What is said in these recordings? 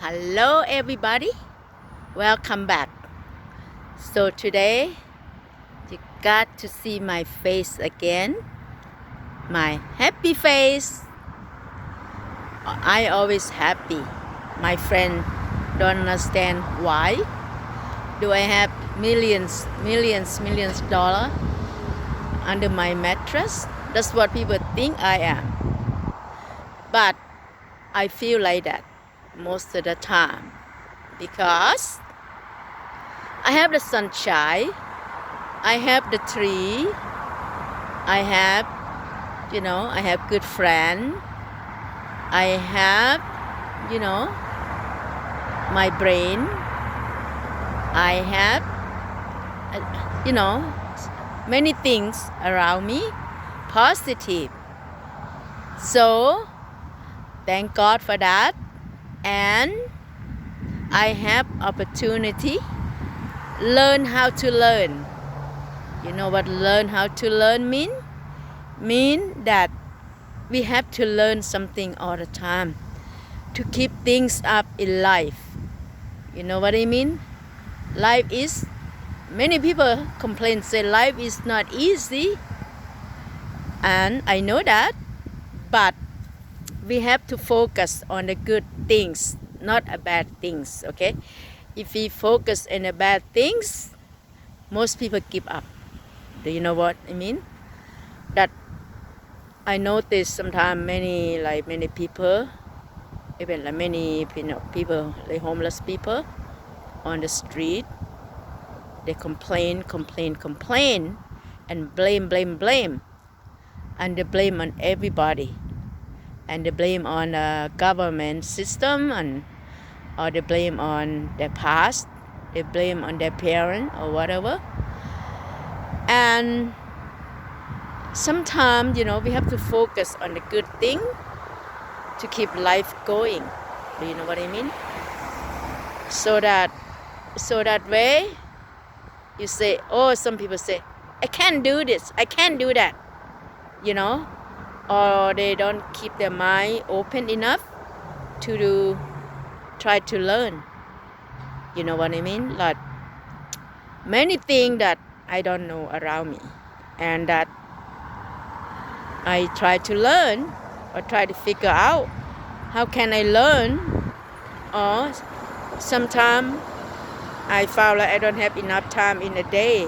Hello everybody, welcome back. So today you got to see my face again, my happy face. I always happy. My friend don't understand why. Do I have millions dollar under my mattress? That's what people think I am. But I feel like that most of the time because I have the sunshine, I have the tree, I have, I have good friend, I have, my brain, I have, many things around me, positive. So, thank God for that. And I have opportunity learn how to learn. You know what learn how to learn mean? Mean that we have to learn something all the time to keep things up in life. You know what I mean? Life is, many people complain, say life is not easy. And I know that, but we have to focus on the good things, not the bad things, okay? If we focus on the bad things, most people give up. Do you know what I mean? That I notice sometimes many people, even like many people, like homeless people on the street, they complain, and blame, and they blame on everybody, and they blame on the government system, or they blame on their past, they blame on their parent or whatever. And sometimes, we have to focus on the good thing to keep life going. Do you know what I mean? So that way, you say, oh, some people say, I can't do this, I can't do that, or they don't keep their mind open enough to try to learn. You know what I mean? Like many things that I don't know around me, and that I try to learn or try to figure out how can I learn. Or sometimes I found like I don't have enough time in a day.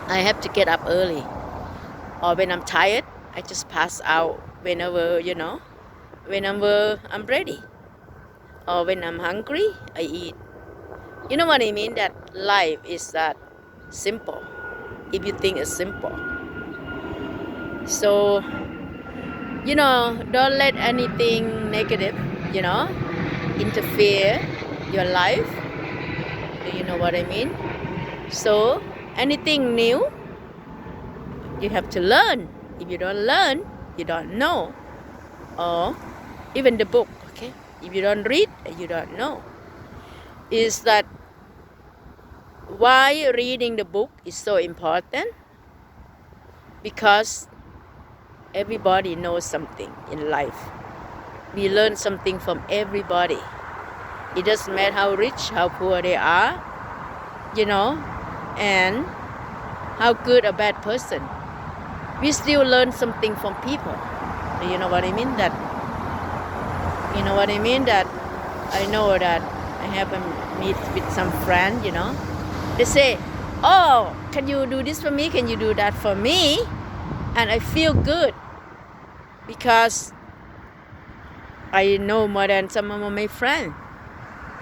I have to get up early, or when I'm tired, I just pass out whenever, whenever I'm ready, or when I'm hungry, I eat. You know what I mean? That life is that simple, if you think it's simple. So, don't let anything negative, interfere your life. Do you know what I mean? So, anything new, you have to learn. If you don't learn, you don't know. Or even the book, okay? If you don't read, you don't know. Is that why reading the book is so important? Because everybody knows something in life. We learn something from everybody. It doesn't matter how rich, how poor they are, and how good or bad person. We still learn something from people. Do you know what I mean? That I know that I have a meet with some friend, They say, oh, can you do this for me? Can you do that for me? And I feel good because I know more than some of my friends.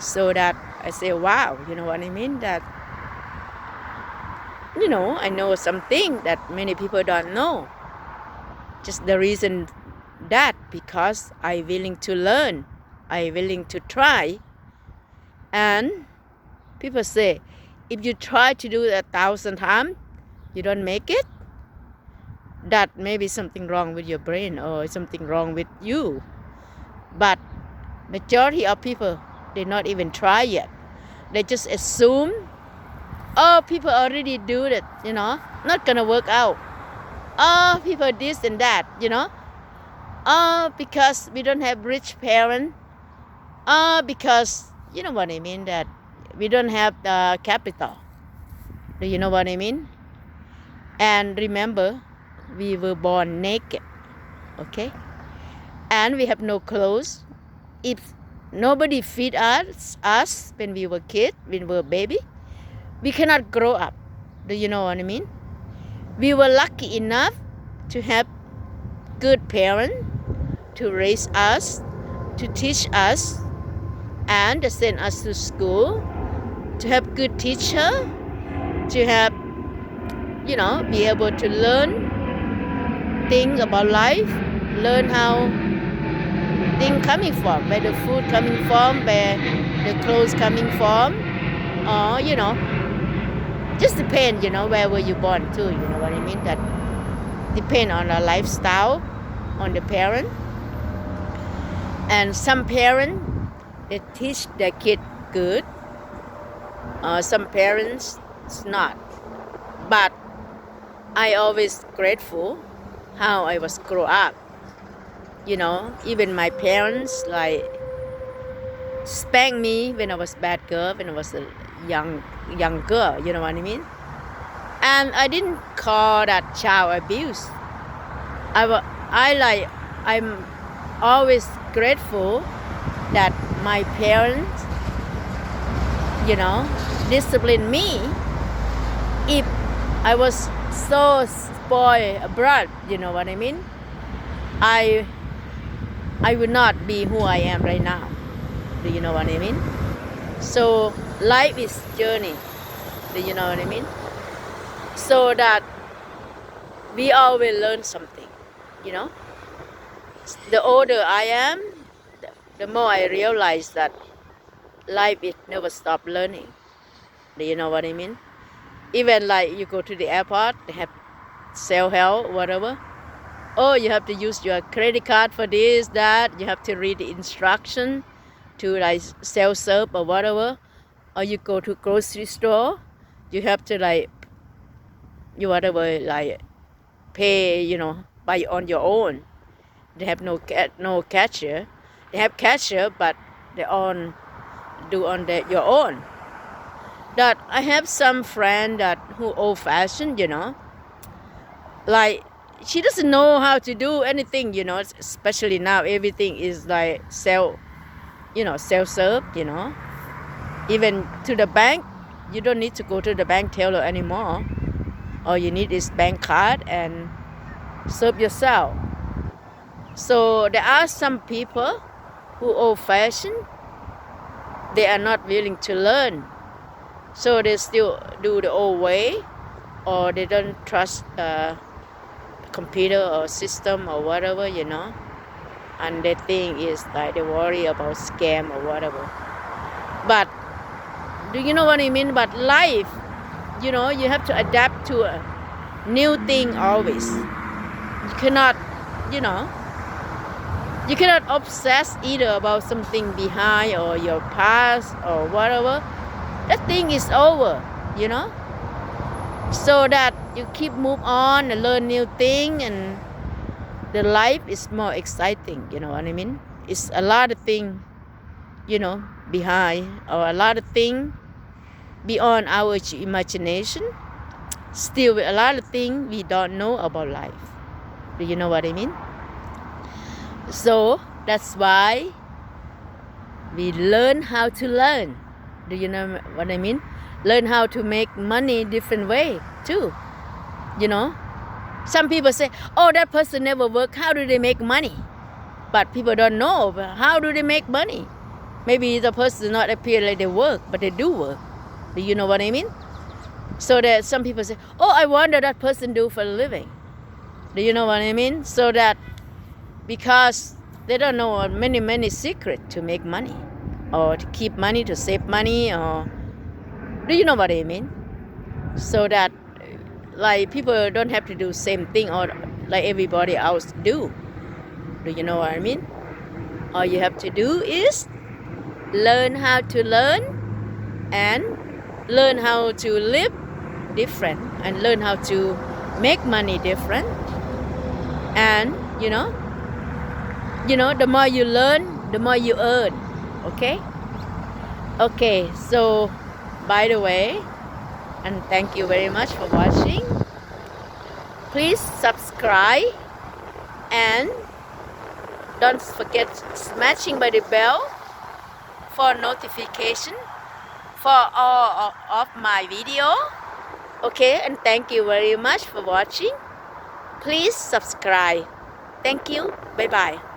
So that I say, wow, you know what I mean? That, I know something that many people don't know. Just the reason that because I'm willing to learn, I'm willing to try. And people say, if you try to do it 1,000 times, you don't make it, that may be something wrong with your brain or something wrong with you. But majority of people, they not even try yet. They just assume, oh, people already do it, not gonna work out. Oh, people this and that, Oh, because we don't have rich parents, Because you know what I mean, that we don't have the capital. Do you know what I mean? And remember, we were born naked, okay? And we have no clothes. If nobody feed us when we were kid, when we were baby, we cannot grow up. Do you know what I mean? We were lucky enough to have good parents to raise us, to teach us, and to send us to school, to have good teacher, to have, be able to learn things about life, learn how things coming from, where the food coming from, where the clothes coming from, or, just depend, where were you born to, you know what I mean? That depend on our lifestyle, on the parent. And some parents, they teach their kid good. Some parents, it's not. But I always grateful how I was grow up. Even my parents like spanked me when I was bad girl, when I was a young girl, you know what I mean? And I didn't call that child abuse. I'm always grateful that my parents, disciplined me. If I was so spoiled brat, you know what I mean? I would not be who I am right now. Do you know what I mean? So life is journey. Do you know what I mean? So that we all will learn something, The older I am, the more I realize that life is never stop learning. Do you know what I mean? Even like you go to the airport, they have self-help, whatever. Oh, you have to use your credit card for this, that. You have to read the instruction to like self-serve or whatever. Or you go to grocery store, you have to pay, by on your own. They have no cashier. They have cashier, but they do on your own. That I have some friend who old-fashioned, like she doesn't know how to do anything, especially now everything is like self-serve, Even to the bank, you don't need to go to the bank teller anymore. All you need is bank card and serve yourself. So there are some people who old-fashioned, they are not willing to learn. So they still do the old way, or they don't trust computer or system or whatever, And they think it's like they worry about scam or whatever. But do you know what I mean? But life, you have to adapt to a new thing always. You cannot, you cannot obsess either about something behind or your past or whatever. That thing is over, So that you keep move on and learn new thing, and the life is more exciting, you know what I mean? It's a lot of thing, behind, or a lot of thing beyond our imagination. Still a lot of things we don't know about life. Do you know what I mean? So that's why we learn how to learn. Do you know what I mean? Learn how to make money different way too. Some people say, oh, that person never work. How do they make money? But people don't know. How do they make money? Maybe the person not appear like they work, but they do work. Do you know what I mean? So that some people say, oh, I wonder that person do for a living. Do you know what I mean? So that because they don't know many secrets to make money, or to keep money, to save money, or do you know what I mean? So that like people don't have to do same thing or like everybody else do. Do you know what I mean? All you have to do is learn how to learn, and learn how to live different, and learn how to make money different. And the more you learn, the more you earn. Okay? Okay, so by the way, and thank you very much for watching. Please subscribe and don't forget smashing by the bell for notification for all of my video. Okay, and thank you very much for watching. Please subscribe. Thank you. Bye bye.